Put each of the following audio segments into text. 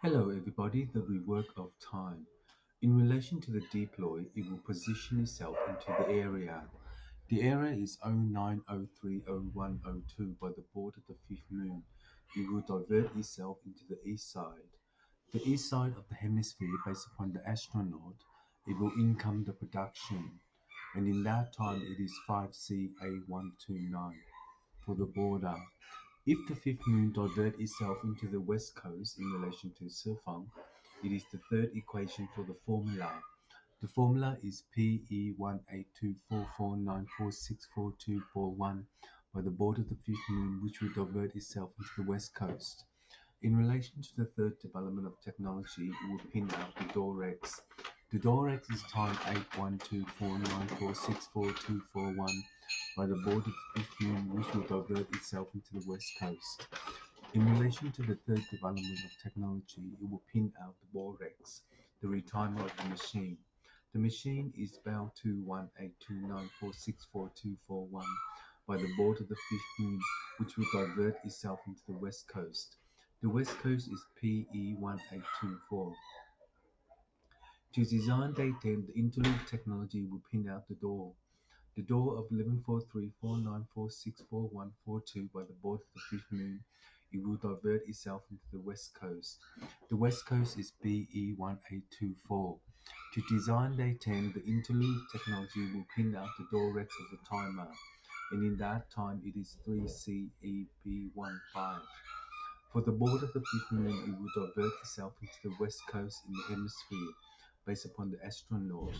Hello everybody, the rework of time. In relation to the deploy, it will position itself into the area. The area is 09030102 by the border of the fifth moon. It will divert itself into the east side. The east side of the hemisphere based upon the astronaut, it will income the production. And in that time it is 5CA129 for the border. If the fifth moon diverts itself into the west coast in relation to Sefang, it is the third equation for the formula. The formula is PE182449464241 by the border of the fifth moon, which will divert itself into the west coast. In relation to the third development of technology, it will pin out the Dorex. The Dorex is time 812494644241 by the border of the fifth moon, which will divert itself into the west coast. In relation to the third development of technology, it will pin out the Borex, the retimer of the machine. The machine is bound to 1829464241 by the board of the fifth moon, which will divert itself into the west coast. The west coast is PE1824. To design daytime, the interlude technology will pin out the door. The door of 114349464142 by the board of the fifth moon, it will divert itself into the west coast. The west coast is BE1824. To design daytime, the interlude technology will pin out the door Rex of the timer, and in that time it is 3CEB15. For the board of the fifth moon, it will divert itself into the west coast in the hemisphere based upon the astronaut.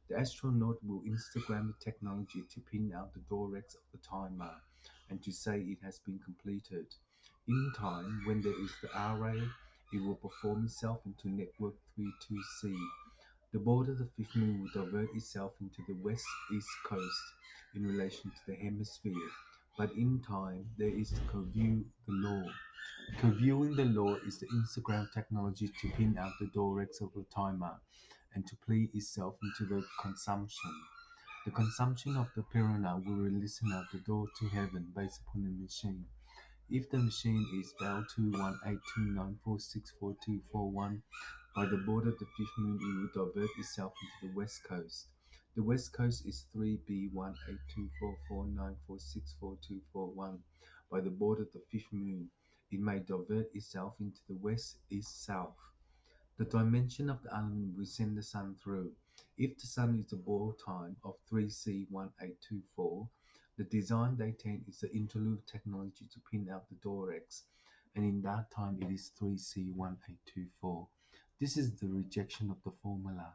The astronaut will Instagram the technology to pin out the Dorex of the timer and to say it has been completed. In time, when there is the array, it will perform itself into network 32C. The board of the fifth moon will divert itself into the west-east coast in relation to the hemisphere, but in time there is to co-view the law. Co-viewing the law is the Instagram technology to pin out the Dorex of the timer and to play itself into the consumption. The consumption of the piranha will release out the door to heaven based upon the machine. If the machine is L218294644241 by the border of the fifth moon, it will divert itself into the west coast. The west coast is 3B182449464241 by the border of the fifth moon. It may divert itself into the west, east, south. The dimension of the element will send the sun through. If the sun is the ball time of 3C1824, the design datum is the interlude technology to pin out the Dorex, and in that time it is 3C1824. This is the rejection of the formula.